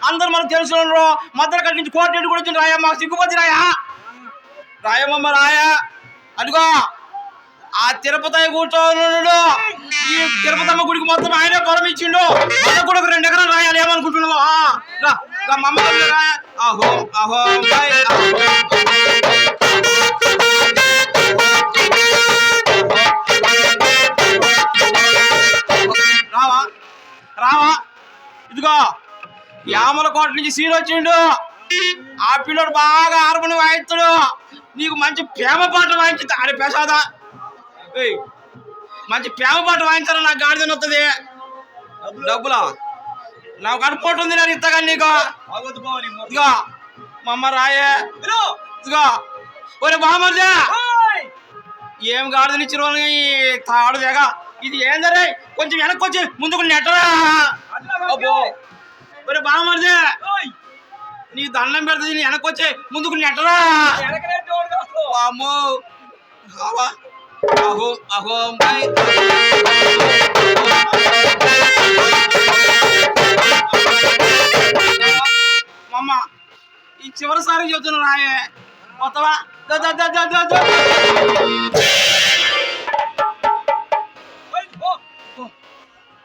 అందరు మనకు తెలుసు మద్దరు కట్టి నుంచి కోర్టు కూడా వచ్చింది రాయా మాకు సిగ్గుపోతే రాయా రాయమ్మ రాయా అదిగో ఆ తిరుపతి కూర్చోనుడు ఈ తిరుపతమ్మ గుడికి మొత్తం ఆయనే పొలం ఇచ్చిండు మన కూడా 2 ఎకరాలు రాయాలి ఏమనుకుంటున్నావు మమ్మ రాయా అహో అహో రావా రావా ఇదిగో యామలకోట నుంచి సీన్ వచ్చిండు ఆ పిల్లడు బాగా హార్మోని వాయిస్తాడు నీకు మంచి ప్రేమ పాట వాయించుతా అరే ప్రసాదా మంచి ప్రేమ పాట వాయించారా నాకు గాడిదని వస్తుంది డబ్బులా నాకు అనుకోటుంది నేను ఇస్తాగా నీకు ఇదిగో మా అమ్మ రాయే ఇదిగో ఒరే బామర్దే ఏం గాడిదని ఇచ్చిన తాడు దేగా ఇది ఏందరే కొంచెం వెనక్కి వచ్చి ముందుకు నెట్టరా అబ్బో ఒరే బామర్దే నీ దండం పెడుతుంది నీ వెనక్కి వచ్చి ముందుకు నెట్టరా అమ్మో అహో అహో మమ్మ ఈ చివరిసారి చెప్తున్నా రాయే మొత్తవా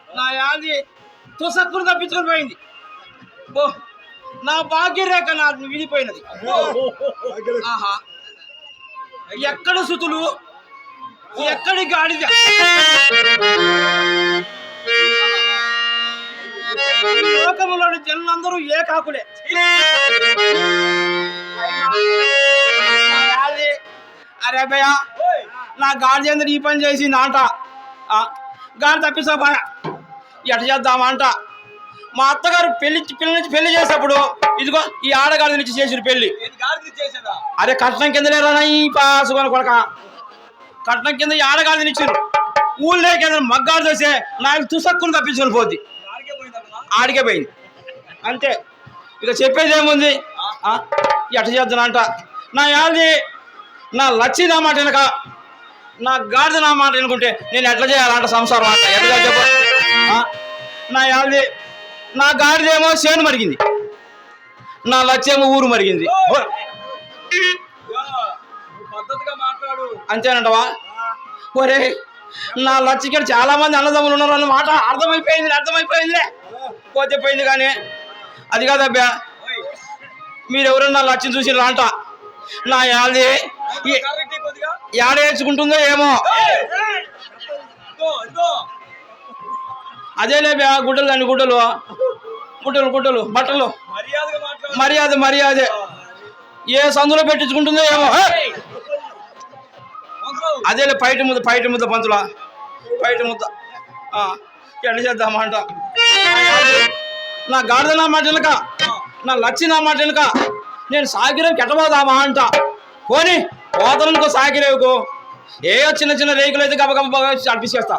నా యాది తుసక్కును తప్పించుకొని పోయింది ఓ నా భాగ్యరేఖ నా విడిపోయినది ఆహా ఎక్కడ సుతులు ఎక్కడి గాడిద లోకములోని జనులందరూ ఏకాకులే అరే భయ నా గాడి అందరూ ఈ పని చేసింది అంట గాడి తప్పిస్తాపా ఎట చేద్దామంట మా అత్తగారు పెళ్లి చేసేప్పుడు ఇదిగో ఈ ఆడగాడి నుంచి చేసిన పెళ్లి అరే కట్నం కింద లేరా ఈ పాసుకొని కొడక కట్నం కింద ఈ ఆడగాడిని ఇచ్చారు ఊళ్ళో కింద మగ్గాడు చేసే నాకు తుసక్కుని తప్పించుకొని పోద్ది ఆడికే పోయింది అంతే ఇక చెప్పేది ఏముంది ఎట చేద్దానంట నా యాది నా లచ్చి నా మాట వెనక నా గాడిద నా మాట అనుకుంటే నేను ఎట్లా చేయాలంట సంసారం అంట ఎట్లా చెప్ప నా యాది నా గాడిదేమో చేను మరిగింది నా లచ్చేమో ఊరు మరిగింది అంతేనంటవా ఒరే నా లచ్చికి చాలా మంది అన్నదమ్ములు ఉన్నారు అన్నమాట అర్థమైపోయిందిలే పోతే పోయింది కానీ అది కాదబ్బా మీరెవరన్నా లచ్చిని చూసి రాంట నా యాది ఏడేర్చుకుంటుందో ఏమో అదేలే బా గుడ్డలు దాన్ని గుడ్డలు బట్టలు మర్యాద ఏ సందులో పెట్టించుకుంటుందో ఏమో అదేలే పైటి ముద్ద పంతులా పైటి ముద్ద ఎట్లా చేద్దామంట నా గాడిద నా మాట వెనుక నా లచ్చి నా మాట వెనుక నేను సాగిరేవు కెట్టబోదామా అంట పోనీ పోతలనుకో సాగిరేవుకో చిన్న రేకులు అయితే గబగబ అడిపిసేస్తా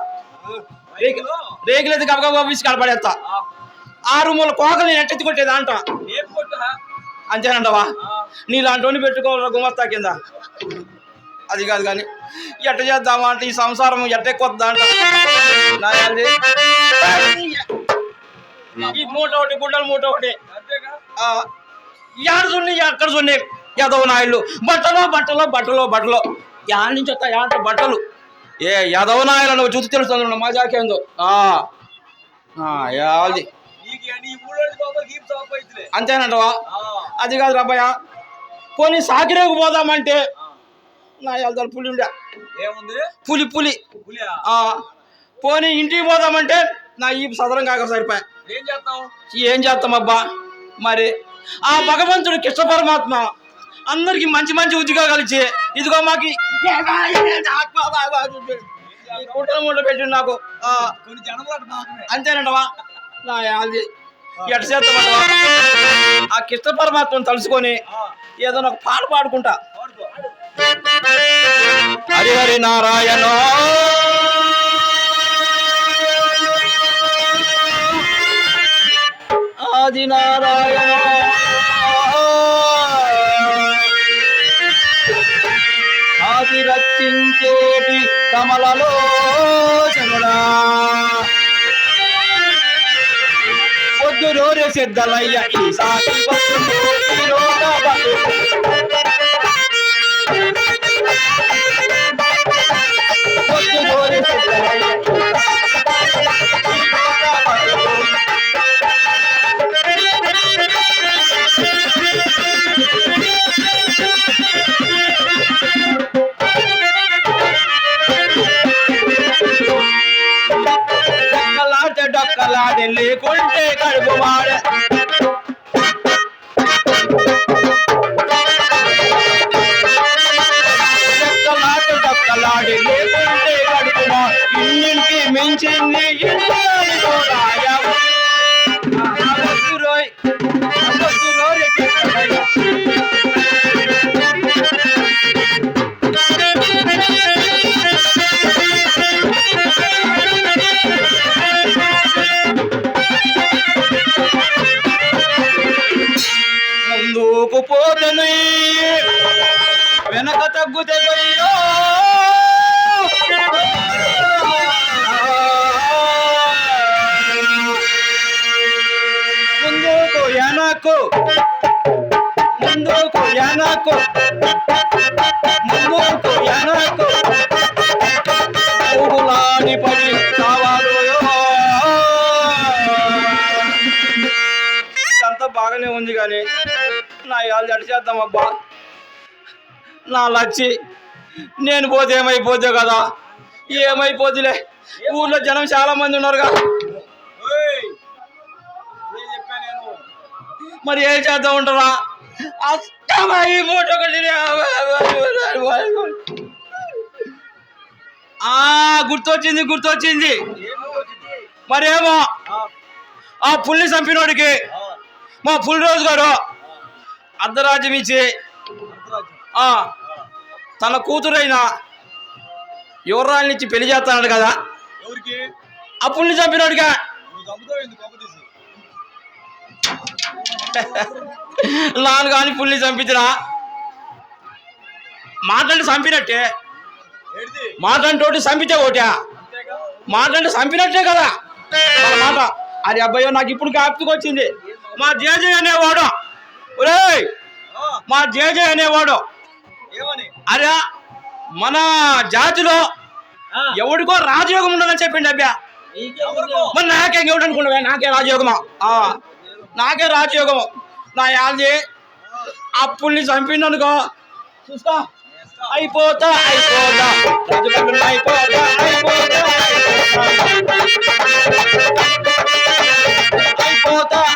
రేకులు అయితే గబగబ పిసి కడపడేస్తా 6 మూల కోకలు నేను ఎట్టెత్తి కొట్టేదా అంట అంతేనంటవా నీలాంటి పెట్టుకోవాలి గుమస్తా కింద అది కాదు కానీ ఎట్ట చేద్దామా అంటే ఈ సంసారం ఎట్టెక్కొద్దా అంట ఈ మూట ఒకటి గుడ్డలు మూట ఒకటి యాడ చూడండి ఎక్కడ చూడండి యాదవ నాయుళ్ళు బట్టలు యాడ్ నుంచి వస్తా యాడ బట్టలు ఏ యాదవ నాయులు నువ్వు చూసి తెలుస్తుంది మా జాకేందో యాది అంతేనంటవా అది కాదు రాబయ్య పోనీ సాకిరేకు పోదామంటే నా యాదాలు పులి ఉండే పులి పోనీ ఇంటికి పోదామంటే నా ఈ సదరం కాక సరిపోయా ఏం చేస్తాం అబ్బా మరి ఆ భగవంతుడు కృష్ణ పరమాత్మ అందరికి మంచి ఉద్యోగాలు ఇచ్చి ఇదిగో మాకి మూట పెట్టి నాకు అంతేనంటవా నా అది ఎట చేస్తామంటవా ఆ కృష్ణ పరమాత్మను తలుసుకొని ఏదో నాకు పాట పాడుకుంటా హరి నారాయణ ఆది నారాయణ ఆది రక్షించేటి కమలలో శనుడా రోరే సిద్ధలయ్య ఈసారి డొక్కలాడే లేకుంటే కడుపు మాడ డొక్కలాడి లేకుంటే కడుపు మా ఇన్నింటి మించింది ముందుకు పోతను వెనక తగ్గుతే ముందుకు వెనక్కు ముందుకు వెనక్కు ముందుకు వెనక్కు ఊగులాడి పడి కావాలి. ఇదంతా బాగానే ఉంది కానీ నా ఇవాళ జడి చేద్దామబ్బా. నా లచ్చి నేను పోతే ఏమైపోతే కదా, ఏమైపోతులే. ఊళ్ళో జనం చాలా మంది ఉన్నారుగా, మరి ఏం చేద్దాం ఉంటారా? గుర్తొచ్చింది మరేమో ఆ పుల్ని చంపినోడికి మా పుల్ రోజు గారు అర్ధరాజ్యం ఇచ్చి తన కూతురైన యువరాల్నిచ్చి పెళ్లి చేస్తాడు కదా. ఆ పుల్ని చంపినోడిగా నాన్న కానీ పుల్ని చంపించినా మాటంటే చంపినట్టే, మాటంటోటి చంపితే ఒకటా, మాటంటే చంపినట్టే కదా మన మాట. అది అబ్బాయో నాకు ఇప్పుడు జ్ఞాపకం వచ్చింది. మా జేజే అనేవాడు, ఒరే మా జేజే అనేవాడు, అరే మన జాతిలో ఎవడికో రాజయోగం ఉండదని చెప్పిండి అబ్బా. మరి నాకేం ఎవడు అనుకున్నావా? నాకే రాజయోగమా? నాకే రాజయోగము. నా యాల్ది అప్పుల్ని చంపిందనుకో చూస్తా అయిపోతా అయిపోతా అయిపోతా అయిపోతా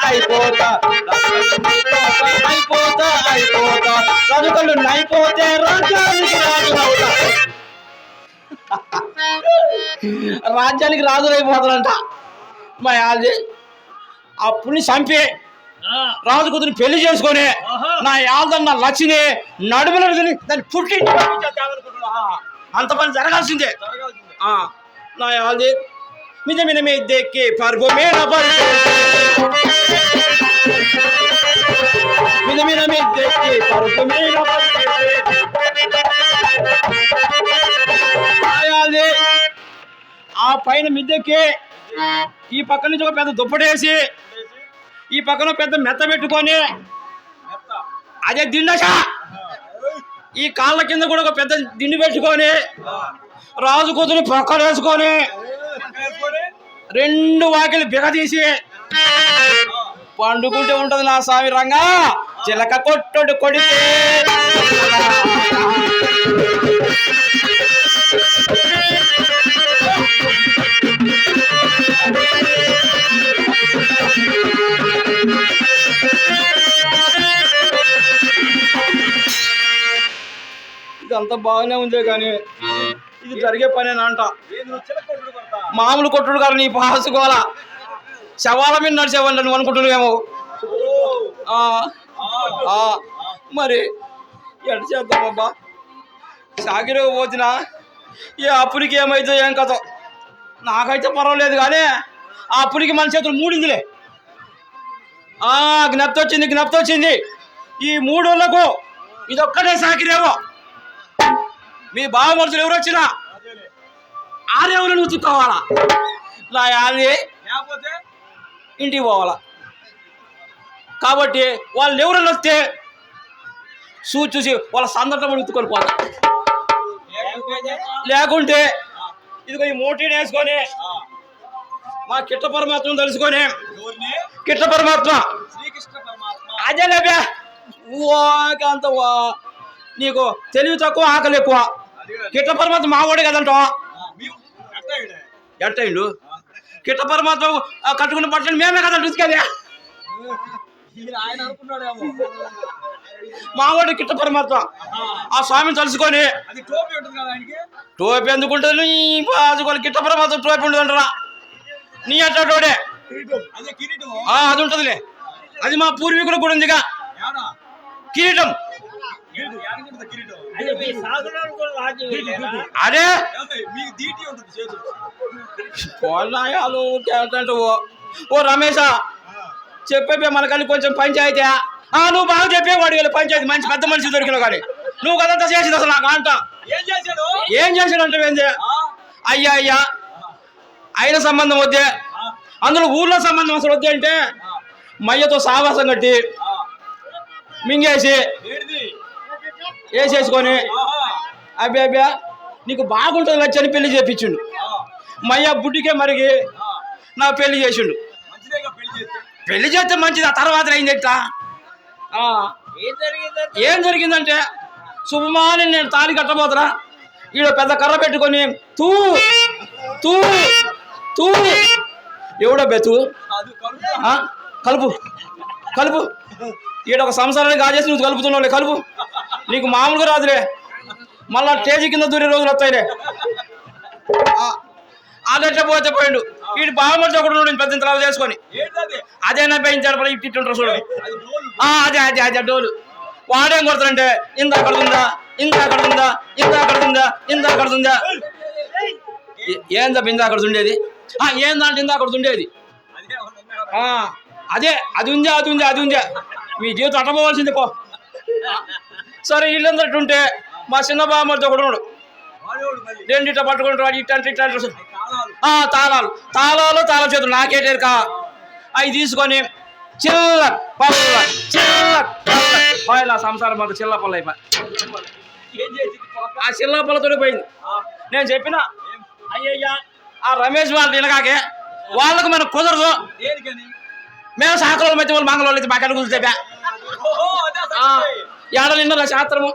అయిపోతా అయిపోతా అయిపోతా రాజుకళ్ళు అయిపోతే రాజ్యానికి రాజునవుతా. రాజ్యానికి రాజులైపోతాడంట మా యాల్ది. అప్పుల్ని చంపి రాజు కూతురు పెళ్లి చేసుకొని నా యాదన్న లచ్చిని నడుములను దాన్ని పుట్టి అంత పని జరగాల్సిందే. నా యాది మీద మీద మీదెక్కి పరుపు మీద మీద మీద మీదెక్కి పరుపు మీద ఆ పైన మిద్దెక్కి ఈ పక్క నుంచి ఒక పెద్ద దుప్పటేసి ఈ పక్కన పెద్ద మెత్త పెట్టుకొని అదే దిండశ ఈ కాళ్ళ కింద కూడా ఒక పెద్ద దిండి పెట్టుకొని రాజు కూతురు పక్కన వేసుకొని రెండు వాకిలు బిగదీసి పండుకుంటే ఉంటది నా స్వామి రంగా చిలక కొట్టడు కొడితే. ఇదంతా బాగానే ఉంది కానీ ఇది జరిగే పనేనంట. మామూలు కొట్టుడు గారు నీ పాసుకోవాల శవాల మీద నడిచేవాళ్ళు నువ్వు అనుకుంటున్నావేమో. మరి ఎట చేద్దామబ్బా, సాగిరో పోతున్నా ఏ అప్పునికి ఏమైతే ఏం కథ. నాకైతే పర్వాలేదు కానీ ఆ అప్పునికి మన చేతులు మూడిందిలే. జ్ఞప్తి వచ్చింది. ఈ మూడోళ్ళకు ఇదొక్కటే సాకిరేమో. మీ బావ మనుషులు ఎవరు వచ్చినా ఆరేవులను ఉతుక్కోవాలా. నా యాది ఇంటికి పోవాలా. కాబట్టి వాళ్ళు ఎవరైనా వస్తే చూసి వాళ్ళ సందర్భం ఎత్తుకొని పోతా. లేకుంటే ఇదిగో ఈ మోటీని వేసుకొని మా కిట్ట పరమాత్మను తెలుసుకొని కిట్ట పరమాత్మ అదే లేబే అంత నీకు తెలివి తక్కువ ఆకలి ఎక్కువ. కిట్ట పరమాత్మ మావాడే కదంటావా? ఎట్టయిండు కిట్ట పరమాత్మ కట్టుకున్న బట్టలు మేమే కదంట ఉతికేదే. మావాడు కిట్ట పరమాత్మ ఆ స్వామిని తలుసుకొని టోపీ ఎందుకుంటుంది కిట్ట పరమాత్మ టోపీ ఉండదు అంటారా? నీ అట్టోడే అది ఉంటదిలే. అది మా పూర్వీకులకు కూడా ఉందిగా కిరీటం. అదే ఓ రమేష చెప్పే మనకని కొంచెం పంచాయతీ. నువ్వు బాగా చెప్పేవాడు వీళ్ళు పంచాయతీ మంచి పెద్ద మనిషి దొరికినావు కానీ నువ్వు కదంతా చేసింది అసలు నాకు అంట. ఏం చేసాడు అంటే ఏంది అయ్యా అయిన సంబంధం వద్దే, అందులో ఊర్లో సంబంధం అసలు వద్దే అంటే మయ్యతో సావాసం కట్టి మింగేసి వేసేసుకొని అబ్బే నీకు బాగుంటుంది వచ్చని పెళ్లి చేపించిండు. మయ్య బుడ్డికే మరిగి నా పెళ్లి చేసిండు. పెళ్లి చేస్తే మంచిది. ఆ తర్వాత అయింది ఎట్లా ఏం జరిగిందంటే శుభమాని నేను తాళి కట్టబోతున్నా ఈడ పెద్ద కర్ర పెట్టుకొని తూ తూ తూ ఎవడో బెతు కలుపు కలుపు ఈడ ఒక సంసారాన్ని కాజేసి నువ్వు కలుపుతున్నావులే కలుపు. నీకు మామూలుగా రాదులే, మళ్ళా స్టేజీ కింద దూరే రోజులు వస్తాయిలే. అదెట్లా పోతే పోయిండు. వీడు బాగుమర్చి ఒకడు నేను పెద్ద తర్వాత చేసుకొని అదేనా పెంచాడు ఇట్టుంటారు చూడు. అదే అదే అదే డోలు వాడేం కొడతాడంటే ఇంత అక్కడుందా ఇంత అక్కడుందా ఇంత అక్కడుందా ఇంత అక్కడుందా ఏందా ఇంత అక్కడ ఉండేది ఏందంటే ఇంత అక్కడ ఉండేది అదే అది ఉందా అది ఉందా అది ఉందా మీ జీవితం అట్టపోవాల్సింది పో. సరే వీళ్ళందరూ ఉంటే మా చిన్న బామ్మతో ఒకడు ఉన్నాడు. రెండిట పట్టుకుంటాడు ఇట్ట తాళాలు తాళాలు తాళ చేతులు నాకేటేరు కా అవి తీసుకొని చిల్ల పల్ల సంసారం అంతా చిల్ల పల్ల అయిపోయి ఆ చిల్ల పల్లతోనే పోయింది. నేను చెప్పిన అయ్యయ్యా ఆ రమేష్ వాళ్ళు తినగాకే వాళ్ళకు మనకు కుదరదు. మేము సాకల మధ్య వాళ్ళు మంగళవాళ్ళు అయితే మాకు కుదిరితే ఏడ నిన్న శాస్త్రము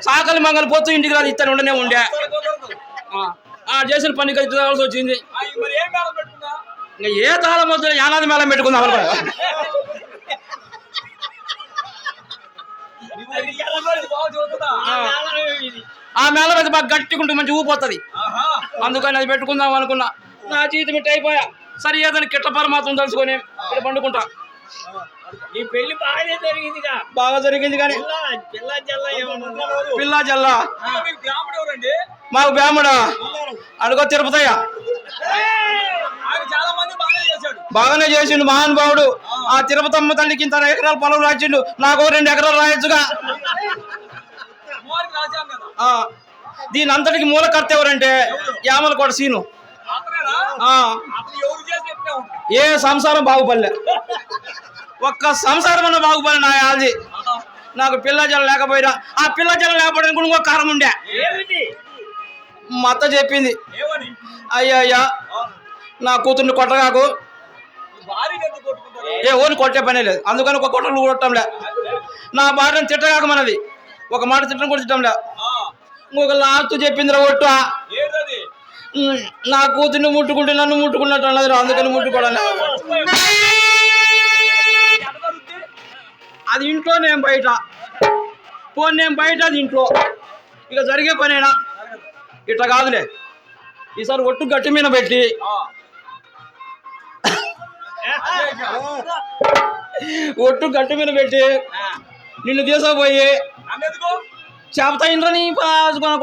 సాకలి మంగళ పోతూ ఇంటికి రాదు ఇత్తని ఉండనే ఉండే చేసిన పని కావాల్సి వచ్చింది. ఇంకా ఏ తాళం వద్దు యానాది మేళం పెట్టుకుందాం ఆ మేళం అయితే బాగా గట్టికుంటే మంచి ఊపోతుంది. అందుకని అది పెట్టుకుందాం అనుకున్నా. నా జీవితం ఇట్ట అయిపోయా. సరే ఏదని కిట్ట పరమాత్మ తెలుసుకొని ఇక్కడ పండుకుంటా. ఈ పెళ్లి బాగానే జరిగిందిగా బాగా జరిగింది కానీ పిల్లా జల్లా మాకు బ్రాహ్మడా అడుగో తిరుపతయ్య బాగానే చేసిండు మహానుభావుడు. ఆ తిరుపతమ్మ తల్లికి ఇంత ఎకరాల పొలం రాసిండు, నాకు 2 ఎకరాలు రాయొచ్చుగా. దీని అంతటికి మూలకర్త ఎవరంటే యామలకోట సీను. ఏ సంసారం బాగుపడలే, ఒక్క సంసారం అన్న బాగుపడలే నా అది. నాకు పిల్ల జల లేకపోయినా ఆ పిల్ల జల లేకపోవడానికి కూడా ఇంకో కారణం ఉండే. మా అత్త చెప్పింది, అయ్యా నా కూతుర్ని కొట్టగాకు, ఏ ఓని కొట్టే పనే లేదు, అందుకని ఒక కొట్టలు కొట్టంలే. నా భార్యను తిట్టగాక మనది, ఒక మాట తిట్టడం కూడా తిట్టంలే. ఇంకొక లాస్ట్ చెప్పిందిరా ఒట్టు, నా కూతుర్ని ముట్టుకుంటే నన్ను ముట్టుకున్నట్టు అన్నది, అందుకని ముట్టుకోవడం. అది ఇంట్లో నేను బయట, పోనీ నేను బయట అది ఇంట్లో. ఇక జరిగే పనేనా ఇట్లా కాదులే. ఈసారి ఒట్టు గట్టి మీద పెట్టి ఒట్టు గట్టి మీద పెట్టి నిన్ను తీసుకుపోయి చేపతా ఇంట్లో నీ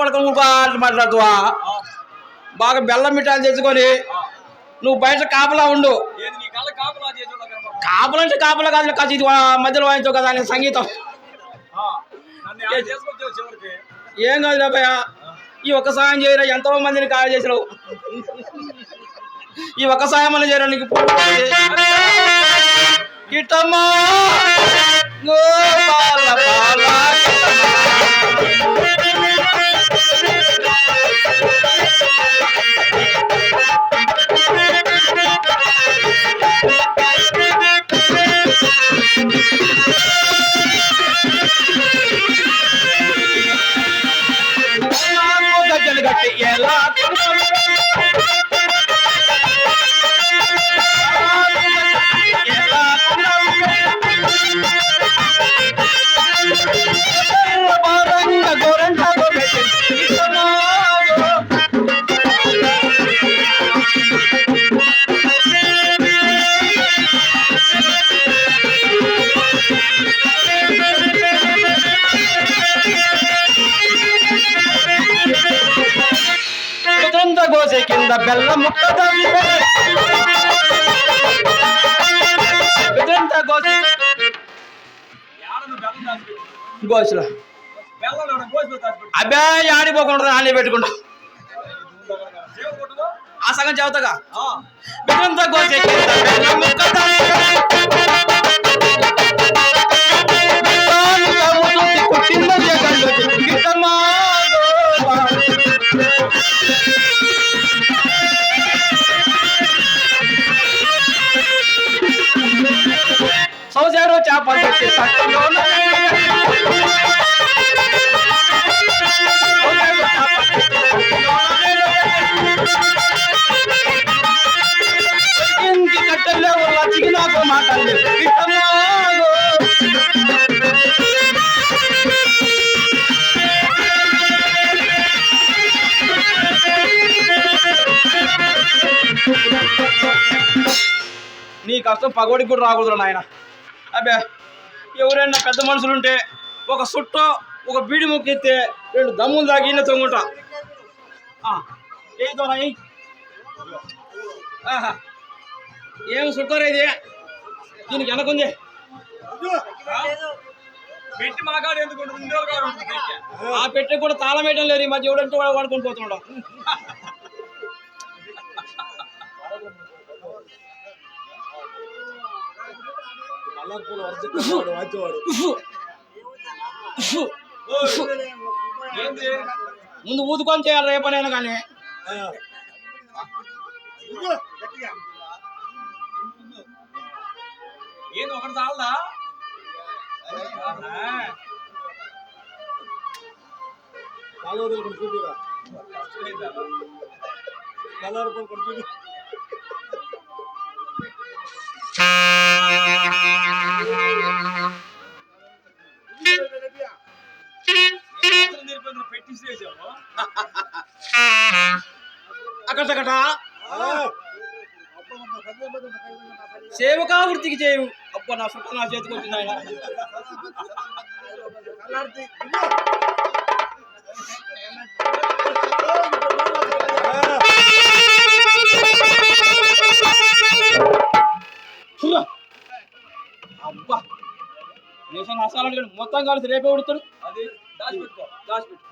కొడుకు మాట్లాడుతావా, బాగా బెల్లం మిఠాయిలు తెచ్చుకొని నువ్వు బయట కాపలా ఉండు. కాపలంటే కాపలా కాదు, కాదు ఇది మధ్యలో వాయించావు కదా అని సంగీతం ఏం కాదు రాబోయా. ఈ ఒక్క సాయం చేయరా, ఎంతో మందిని కాయ చేసినావు, ఈ ఒక్క సాయం అని చేయరా నీకు. గిట్టమ్మా గోపాల బాల గజ్జలు గట్టి ఎలా గోసె కింద బెల్ల ముక్క గోసులో అబ్బే ఆడిపోకుండా ఆడి పెట్టుకుంటా ఆ సగం చెబుతాగా బెదంతా గోసె కింద బెల్ల ముక్క సౌజారు చేపలు పెట్టి సట్టంలో ఇంటి కట్టెల్లో ఉన్న చిగినాకు మాటలు నీ కష్టం పగోడికి కూడా రాకూడదు నాయన. అబ్బే ఎవరైనా పెద్ద మనుషులుంటే ఒక సుట్టో ఒక బీడి ముక్కిస్తే 2 దమ్ములు దాగి ఇన్న తొంగుంటా ఏ దొరా ఏం సుట్టారా ఇది దీనికి వెనకుంది పెట్టి మాకాడు ఎందుకు ఆ పెట్టి కూడా తాళం వేయడం లేదు ఈ మధ్య ఎవడంటే వాడుకొని పోతున్నాడు. ముందు ఊదుకొని చేయాలి రేపనైనా కానీ ఏంది ఒకటి చాలదా అక్కడ సేవకా వృత్తికి చేయు అబ్బా నా సుట్ట నా చేతికి వచ్చింది ఆయన. అబ్బా దేశం నష్టాలు మొత్తం కలిసి రేపే ఉడతాడు. అది దాచిపెట్టుకో దాచిపెట్టు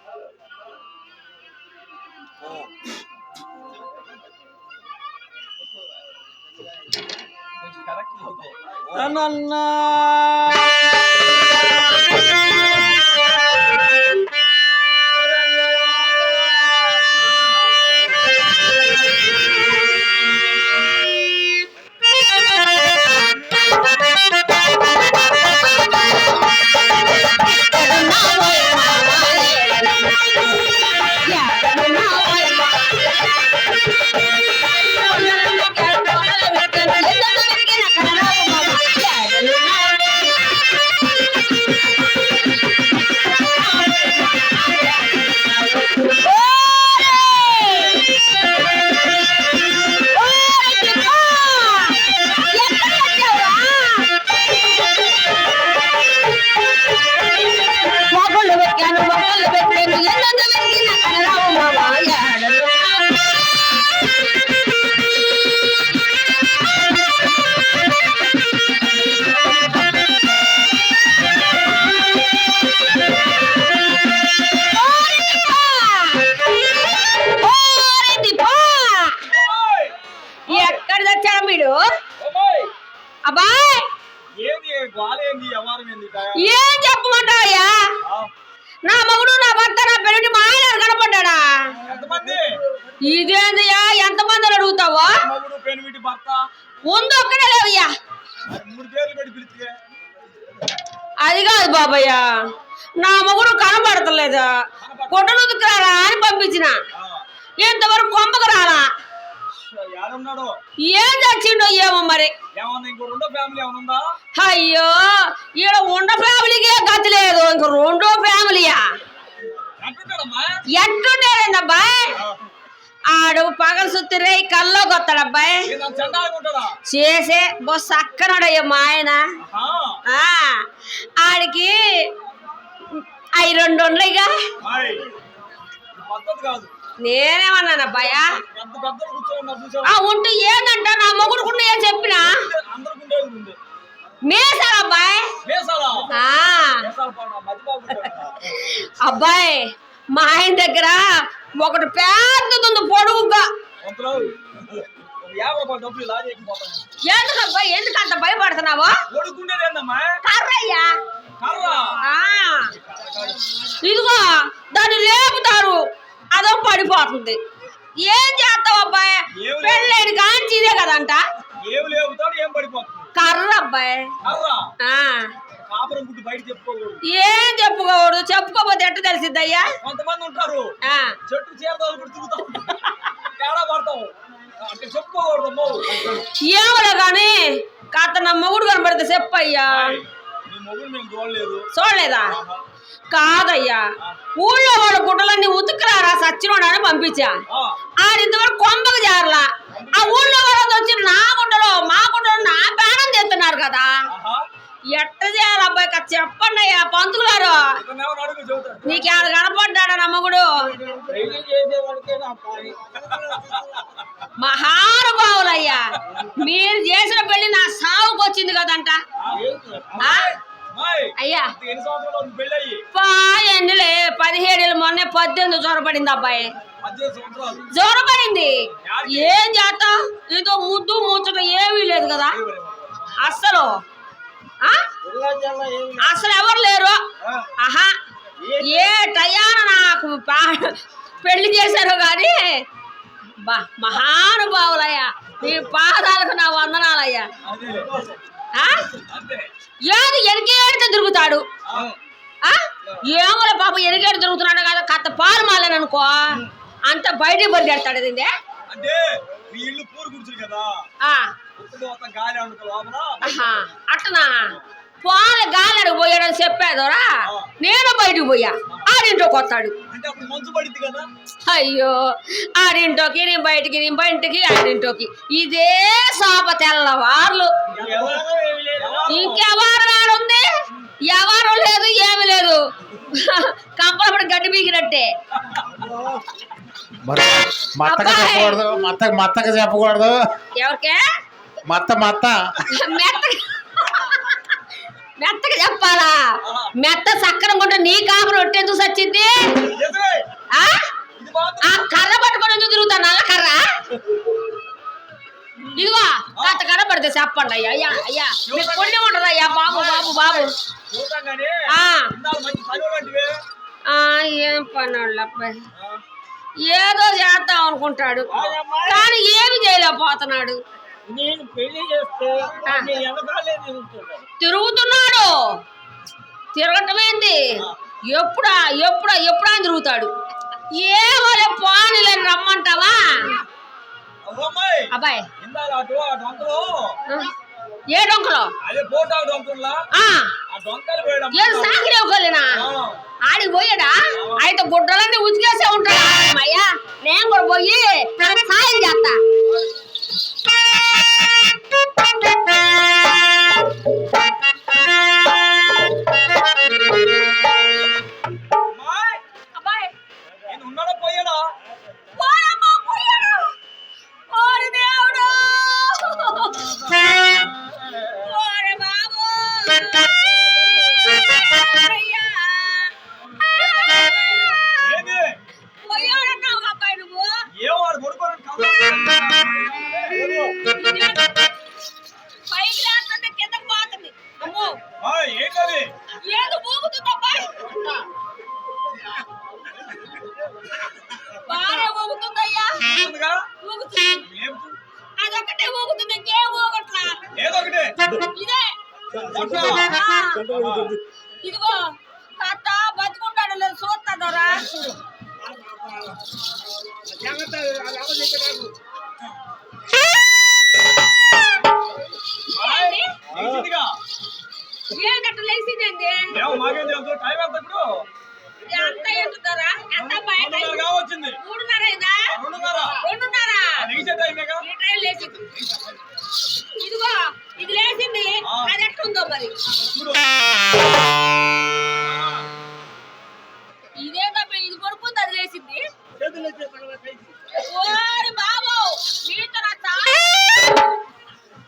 అన్నా ఏంది గోలేంది వ్యవహారం ఏంది ఏం చెప్పమంటావయ్యా? నా మగుడు నా భర్త నా పెళ్లి మా ఆయన కనపడ్డా. ఎంతమంది ఇదేందయ్యా ఎంతమంది అడుగుతావో? మగుడు పెనిమిటి భర్త ముందు ఒక్కడే లేవయ్యా. 3 పేర్లు పెట్టి పిలిస్తే అది కాదు బాబయ్య, నా మగుడు కనబడతలేదా, కొట్టనుకు రారా అని పంపించిన. ఇంతవరకు కొంపకు రాలా. ఏడున్నాడు ఏం చచ్చిండో ఏమో మరి. ఏమన్నా ఇంకో రెండో ఫ్యామిలీ ఏమన్నా ఉందా? అయ్యో ఈడ ఉండ ఫ్యామిలీకే గతి లేదు, ఇంక రెండో ఫ్యామిలీయా? ఎట్టుంటాడమ్మా? ఎట్టుండేదండబ్బాయ్? ఆడు పగలు సుత్తిరే కల్లోకి వస్తాడబ్బాయి. చెండాలనుకుంటాడా? చేసే బొస్ అక్కనడయ్యా మా ఆయన. ఆడికి అవి 2 ఉండయిగా. పద్ధతి కాదు. నేనేమన్నానబ్బాయా? పెద్ద పెద్దలు కూర్చోన్నారు చూసావా? ఉంటే ఏందంట నా మొగుడుకున్న ఏం చెప్పినా అందరికి ఉండేది ఉంది. మేసాలబ్బాయి. మేసాలా? మేసాల పాట మధ్యబాబు అబ్బాయి మా ఆయన దగ్గర ఒకటి పెద్దది పొడుగుగా. అంతలో 50 రూపాయలు డబ్బులు ఇలా చేయకపోతాను. ఎందుకబ్బాయి ఎందుకంత భయపడుతున్నావు? కొడుకుండేది ఏందమ్మా? కర్రయ్యా. కర్ర ఇదిగో దాన్ని లేపుతారు, అదో పడిపోతుంది. ఏం చేస్తావు అబ్బాయి? పెళ్ళైన కాంచి ఇదే కదంట. ఏం లేపుతాడు ఏం పడిపోతుంది? కర్ర అబ్బాయి. కాపురం గుడ్డు బయట చెప్పుకోకూడదు. ఏం చెప్పుకోకూడదు, చెప్పుకోపోతే ఎట్ట తెలిసిద్దయ్యా? కొంతమంది ఉంటారు చెట్టు చీరదాలు కూడా తిరుగుతావు, తేడా పడతావు అంటే చెప్పుకోకూడదు. ఏమలే గాని కాత నా మొగుడు కనబడితే చెప్పయ్యా. నీ మొగుడు మేము చూడలేదు. చూడలేదా? కాదయ్యా, ఊళ్ళో వాళ్ళ గుడ్డలన్నీ ఉతుకురారా సచ్చినోడా అని పంపించా. ఆడింతవరకు కొంపకు జారలా. ఆ ఊళ్ళో వాళ్ళతో వచ్చి నా గుడ్డలో మా గుడ్డలో నా ప్రాణం చేస్తున్నారు కదా. ఎట్ట చేయాలి అబ్బాయి చెప్పండి అయ్యా పంతులు గారు. నీకేమైనా కనపడ్డా నమ్మగుడు? మహానుభావులయ్యా, మీరు చేసిన పెళ్లి నా సావుకు వచ్చింది కదంట. అయ్యా ఎన్నిలే 17 మొన్నే 18 జ్వరపడింది అబ్బాయి. జ్వరపడింది. ఏం చేస్తాం? ఇదో ముద్దు ముచ్చట ఏమీ లేదు కదా అస్సలు. అసలు ఎవరు లేరు. ఆహా ఏ టయాన నాకు పెళ్లి చేశారు కానీ బా మహానుభావులయ్యా, నీ పాదాలకు నా వందనాలయ్యా. ఏది ఎరికేడితే తిరుగుతాడు. ఏమో పాప ఎరికేడు తిరుగుతున్నాడు కదా, కత్త పాలు మాలేననుకో అంత బయటికి బరిగెడతాడు. అదిందే అట్టనా? పాలు గాలి పోయాడని చెప్పేదోరా, నేను బయటికి పోయా, ఆడింట్లోకి వస్తాడు. అయ్యో ఆడింటోకి నేను బయటికి, నేను బయటికి ఆడింటోకి, ఇదే సాప తెల్లవార్లు. ఇంకెవరు నాడుంది? ఎవరు లేదు ఏమి లేదు, కంపలపడి గడ్డి బీగినట్టే. మత్తగా చెప్పకూడదు. ఎవరికే? మత్త మెత్తగా చెప్పాలా? మెత్త సక్కరం కొంటే నీ కాపురం ఒట్టేందుకు సచ్చింది? ఆ కర్ర పట్టుకొని ఎందుకు తిరుగుతా? నల్ల కర్ర ఇదిగో కథ కనబడితే చెప్పండి అయ్యా. అయ్యా అయ్యా మీకు పుణ్యం ఉంటది అయ్యా. బాబు బాబు బాబు ఏం పని అబ్బాయి, ఏదో చేద్దాం అనుకుంటాడు కానీ ఏమి చేయలేకపోతున్నాడు. నేను పెళ్లి చేస్తే తిరుగుతున్నాడు. తిరగటమేంది? ఎప్పుడా ఎప్పుడా ఎప్పుడా అని తిరుగుతాడు. ఏమోలే పోనీలని రమ్మంటావా అబ్బాయి? ఏ డొంకలో? సాకిరే ఒకలేనా? ఆడికి పోయాడా? అయితే గుడ్డలన్నీ ఉతికేసే ఉంటాడా? అయ్యా నేను కూడా పోయి సాయం చేస్తా. పైకి ఇదిగో తాత బతుకుంటాడు లేదు చూస్తాడరా ఏం గట్ట లేచిందండి మాకేం తెలుసు టైం ఎంత ఇప్పుడు ఎంత ఎంటుతారా ఎంత బయట 3:30 కావచ్చింది 3:30 అయిందా 2:30 లేచే టైమేగా ఈ ట్రైన్ లేచింది ఇదిగో ఇది లేచింది అది ఎట్లుందో మరి ఇదే తప్ప ఇది కొడుకుంది అది లేచింది ఓరి బాబు మీతో నా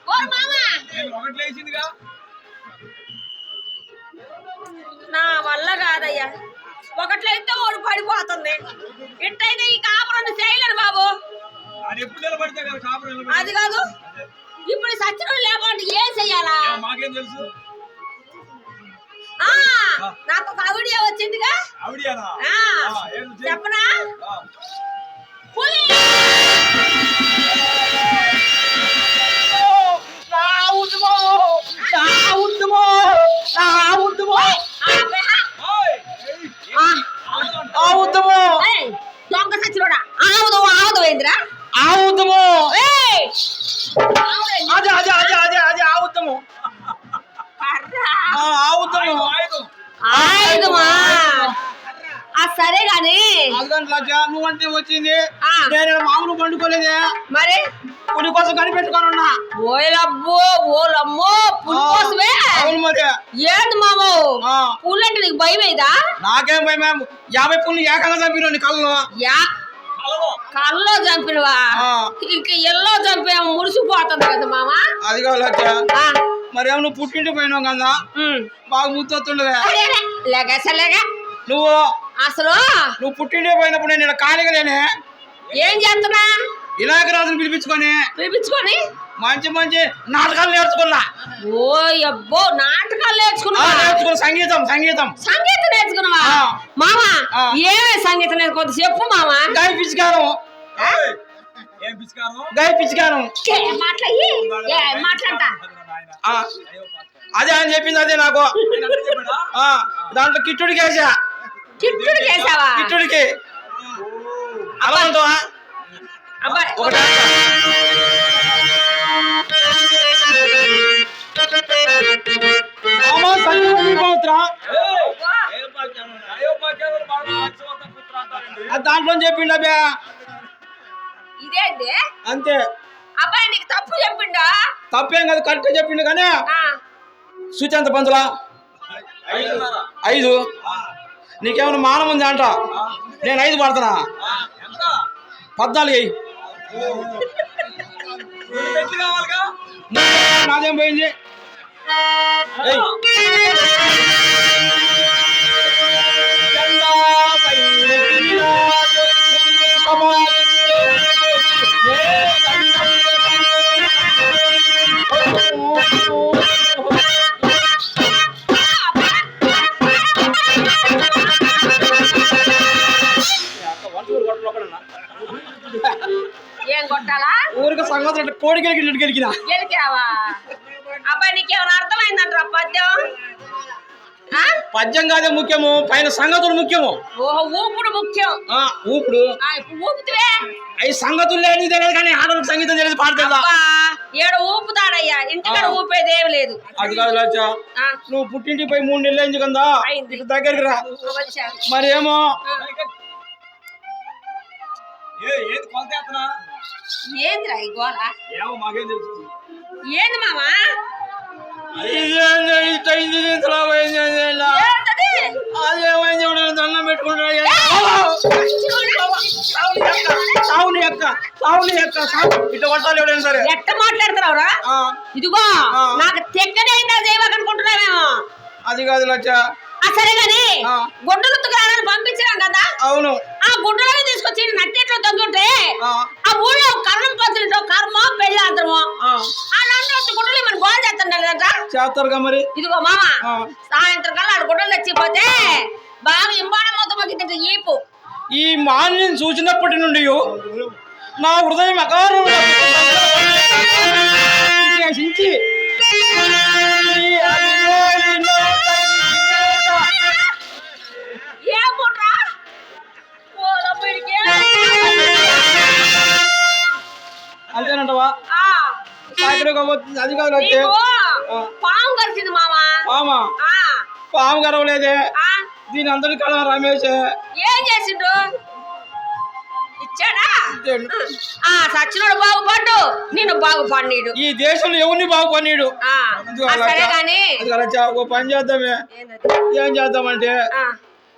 ఓరి మామా ఒకటి లేచిందిగా నా వల్ల కాదయ్యా ఒకట్లో అయితే ఓడి పడిపోతుంది ఇట్టయితే ఈ కాపురం చేయలేను బాబు అది ఎప్పుడు నిలబడితే కదా కాపురం అది కాదు ఇప్పుడు సచ్చినోడు లేకపోతే ఏం చెయ్యాలా మాకేం తెలుసు ఆ నాకు ఒక ఆవిడియా వచ్చిందిగా ఆవిడియానా చెప్పనా పులి దొంగ సచ్చినోడా ఆవుదు ఆవుదు ఏంద్రా ఆవుద్దము ఆవుదు అదే ఆవుద్దము ఆవుద్దము ఆయుధమా సరే గాని 4 గంటల నువ్వంటే వచ్చింది ఆ. నేను మామూలు పండుకోలేదే మరి పులి కోసం కనిపెట్టుకొని ఉన్నా ఓలబ్బో ఓలమ్మో పులి కోసమే అవును మరి ఏంది మామో ఆ. పులి అంటే నీకు భయం ఏదా నాకేం భయం 50 పుల్లు ఏకంగా చంపిన కళ్ళు యా కల్లో చంపినవా ఆ. ఇంక ఎల్లో చంపేమో మురిసిపోతుంది కదా మామ అది కావచ్చు ఆ, మరేమో నువ్వు పుట్టింటి పోయినావు కదా ఉమ్. బాగా ముత్తొస్తుండవే అరేరే, లెగసలేగా నువ్వు అసలు నువ్వు పుట్టింటి పోయినప్పుడు నేను ఖాళీగా లేనే ఏం చేస్తున్నా ఇలాగ రాజును పిలిపించుకొని పిలిపించుకొని మంచి మంచి నాటకాలు నేర్చుకున్నా ఓ అబ్బో నాటకాలు నేర్చుకున్నావా నేర్చుకున్నా సంగీతం సంగీతం నేర్చుకున్నావా ఆ. మామా ఆ. ఏమే సంగీతం నేర్చుకోవద్దు చెప్పు మామా గాయ పిచ్చికాను ఏం పిచ్చుకాను గాయ పిచ్చికాను మాట్లాడి మాట్లాడతా అదే అని చెప్పింది అదే నాకు ఆ, దాంట్లో కిట్టుడికి వేసా చిట్టుడు చేసావా కిట్టుడికి అలా ఉంటావా అబ్బాయి ఒకటే మామ సంగీతం పవిత్రా అది దాంట్లో చెప్పిండు అబ్బే ఇదేంటి అంతే అబ్బాయి నీకు తప్పు చెప్పిండా తప్పేం కాదు కరెక్ట్ చెప్పిండు కానీ ఆ, సూచంత పంతులా 5 నీకేమైనా మానం ఉంది అంట నేను 5 పడతానా 14 కావాలిగా నాదేం పోయింది ఏయ్. ఏం కొట్టాలా ఊరికి సంగతి కోడికి గెలికినా గెలికావా అబ్బాయి నీకేమైనా అర్థమైందంటారా పద్యం ఆ? పద్యం కాదే ముఖ్యము పైన సంగతులు ముఖ్యము ఓహో ఊపుడు ముఖ్యం ఊపుడు ఇప్పుడు ఊపుతువే అవి సంగతులు లేని తెలియదు కానీ ఆడవాళ్ళకి సంగీతం తెలియదు పాడతా అబ్బా ఏడ ఊపుతాడయ్యా ఇంటికాడ ఊపేది ఏమి లేదు అది కాదు లాచా ఆ, నువ్వు పుట్టింటికి పోయి 3 నెలలు అయింది కదా అయింది. ఇక దగ్గరికి రా వచ్చా మరి ఏమో ఆ, ఏది కొలతేస్తున్నా ఏందిరా ఈ గోళ ఏమో మాకేం తెలుసు ఏంది మామా ఏంటది అదేమైంది దండం పెట్టుకుంటా సావుని ఇట్లా కొట్టాలి ఎవడైనా సరే ఎట్ట మాట్లాడుతున్నావురా ఆ, ఇదిగో ఆ. నాకు తెక్కనైందా చేయవనుకుంటున్నావేమో అది కాదు లచ్చ సరే గాని ఆ. గుడ్డలు తుకాలని పంపించినాం కదా అవును ఆ గుడ్డలని తీసుకొచ్చి నట్టేట్లో తగ్గుంటే ఆ, ఆ ఊళ్ళో కర్మం పంచులతో కర్మ పెళ్ళాంతరము ఆ, ఆ నన్ను గుడ్డలు మనం గోల్ చేస్తుండాలంట చేస్తారుగా మరి ఇదిగో మామ ఆ. సాయంత్రం కల్లా ఆడ గుడ్డలు తెచ్చిపోతే బాగా ఇంబాడ మొత్తం మగ్గితే ఈపు ఈ మాన్యం చూసినప్పటి నుండి నా హృదయం అకారం వచ్చింది అది కాదు వచ్చే నీకు పాము కరిచింది మామా. మామా ఆ, పాము గరవలేదే ఆ, దీని అందరి కళ రమేష్ ఏం చేసిండు? ఇచ్చాడా? ఆ సచ్చినోడు బాగుపడ్డు, నిన్ను బాగుపడినీడు. ఈ దేశంలో ఎవరిని బాగుపడినాడు సరే గాని ఓ పని చేద్దామే. ఏందది? ఏం చేద్దామంటే ఆ,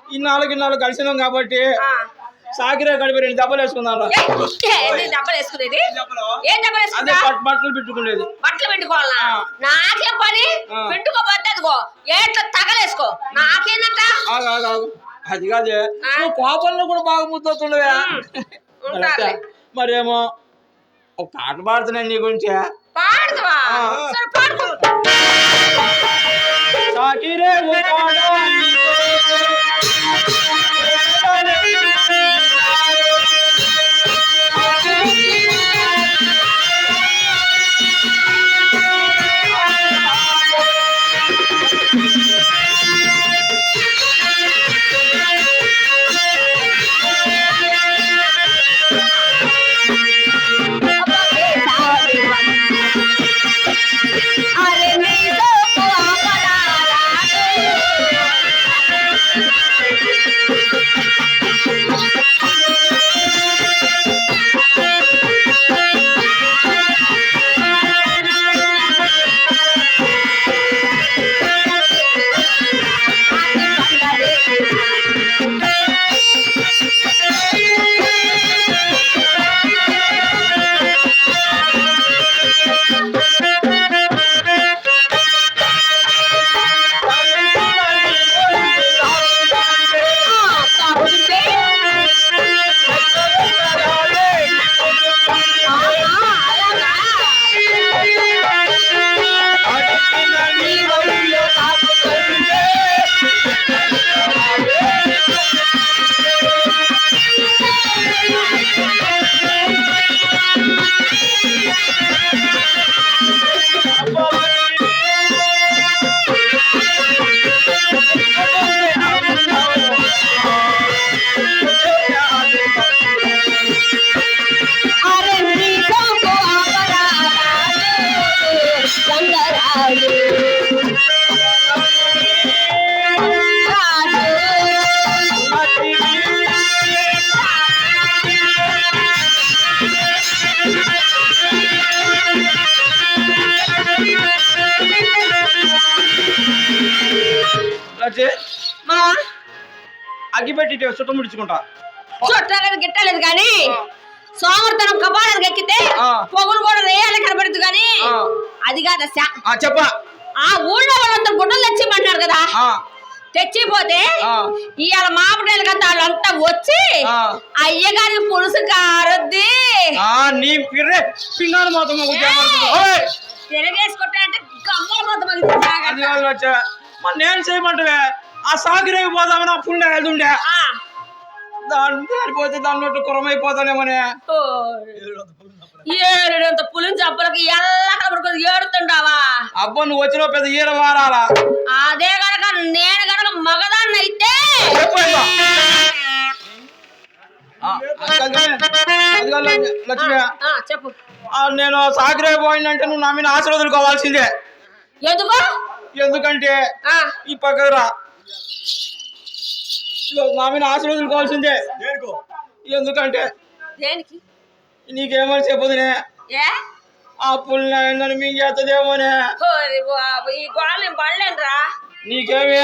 ఇన్నాళ్ళకి కలిసినాం కాబట్టి ఆ. సాకిరే గడిపి 2 దెబ్బలు వేసుకున్నారా ఏంది దెబ్బలు వేసుకునేది? ఏం దెబ్బలు అదే వేసుకుంటా? బట్టలు పెట్టుకునేది బట్టలు పెట్టుకోవాలా? నాకేం పని? పెట్టుకోపోతే అదిగో ఏట్లా తగలేసుకో, నాకేందంట? ఆగు, ఆగు, ఆగు. అది కాదే ఆ? నువ్వు కోపంలో కూడా బాగా ముద్దవుతుండవే ఉంటారులే. మరేమో ఒక పాట పాడుతున్నాను నీ గురించి పాడుతావా? సరే పాడుకో. సాకిరే అరే నీతో మావా అగ్గిపెట్టి చుట్ట ముడుచుకుంటా చుట్టాలేదు గిట్టలేదు కానీ సోమర్తనం కపాలకు ఎక్కితే పొగులు కూడా రేయాలి కనబడుతుంది కానీ అది కాదశ చెప్పా ఆ ఊళ్ళో వాళ్ళంతా గుడ్డలు తెచ్చిమంటారు కదా తెచ్చిపోతే ఇవాళ మామిడికాయలకంతా వాళ్ళంతా వచ్చి అయ్యగారికి పులుసు కారద్ది నీ పిర్రే పింగాను మాత్రం తిరగేసుకుంటాయంటే గమ్మల మొత్తం వచ్చా మరి నేను చేయమంటే ఆ సాగిరేవి పోదామని ఆ పుణ్య వెళ్తుండే దాని దానిపోతే దాని కురమైపోతానేమోనే ఏడంత పులిని చెప్పలకి ఎలా కనబడుకొని ఏడుతుంటావా? అబ్బా నువ్వు వచ్చిన పెద్ద ఈర వారాలా అదే కనుక నేను కనుక మగదాన్ని అయితే లక్ష్మి చెప్పు. నేను సాగిరే పోయిందంటే నువ్వు నా మీద ఆశలు వదులుకోవాల్సిందే. ఎందుకు? ఎందుకంటే ఈ పక్కకు రా నా మీద ఆశలు వదులుకోవాల్సిందే. ఎందుకంటే దేనికి? నీకేమని చెప్పదునే ఆ పుల్లని మీ చేస్తుందేమోనే. ఈ గోడ నేను పడలేనురా. నీకేమి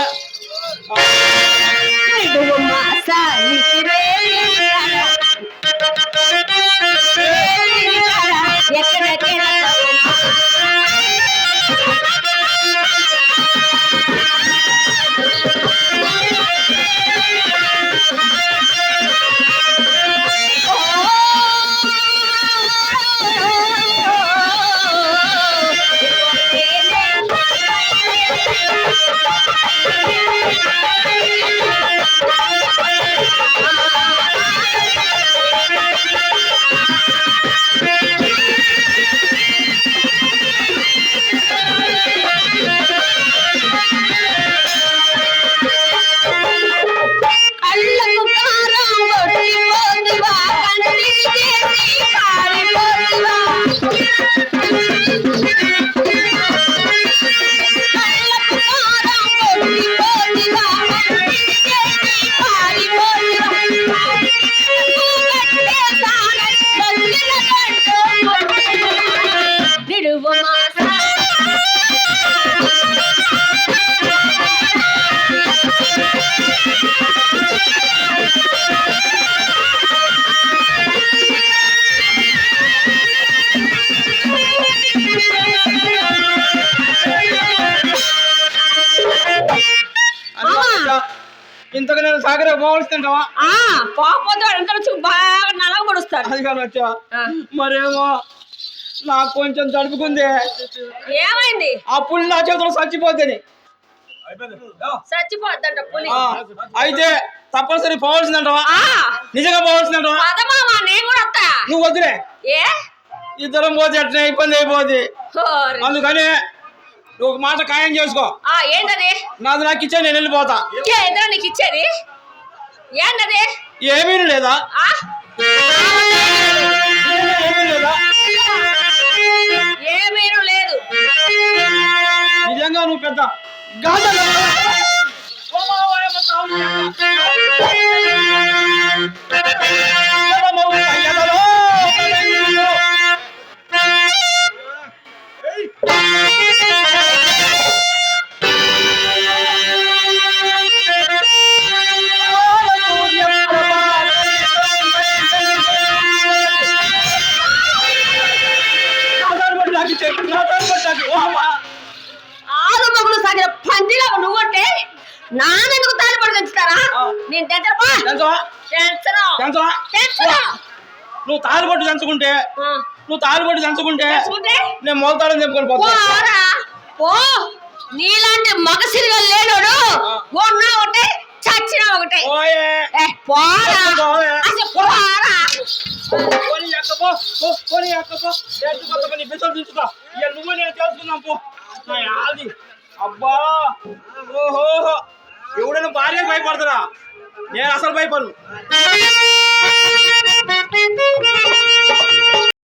ఇంతకు నేను సాగరే పోవలసింటావా? పోకపోతే వాళ్ళంతా వచ్చి బాగా నలగబడుస్తారు. అది కానీ వచ్చా మరేమో నాకు కొంచెం తడుపుకుంది. ఏమైంది? ఆ పులి నా చేతిలో చచ్చిపోద్దని. చచ్చిపోద్దంట పులి. అయితే తప్పనిసరి పోవాల్సిందంటావా? నిజంగా పోవాల్సిందంటావా? పదమామా నేను కూడా వస్తా. నువ్వు వద్దులే, ఏ ఇద్దరం పోతే అట్లా ఇబ్బంది అయిపోద్ది. ఓరి. అందుకని నువ్వు ఒక మాట ఖాయం చేసుకో. ఏంటది? నాది నాకు ఇచ్చే నేను వెళ్ళిపోతా. ఇద్దరు నీకు ఇచ్చేది ఏంటది? ఏమీ లేదా? ఏమీ లేదా? ఏమీను లేదు. నిజంగా నువ్వు పెద్ద గాథలు. ఆరు మగులు సాగిన పందిలో నువ్వంటే నానెందుకు తాళి పడుకొచ్చుతారా? నేను టెన్షన్ నువ్వు తాలిపట్టు దంచుకుంటే నేను మొలతాడని చెప్పుకొని పోతా. ఓ నీలాంటి మగసిరిగా లేనోడు ఉన్నా ఒకటే చచ్చినా ఒకటే. పోరా అసలు పోరా. నువ్వు నేను తెలుసుకున్నాం పో. అబ్బా ఓహో, ఎవడైనా భార్య భయపడతారా? నేను అసలు భయపడను.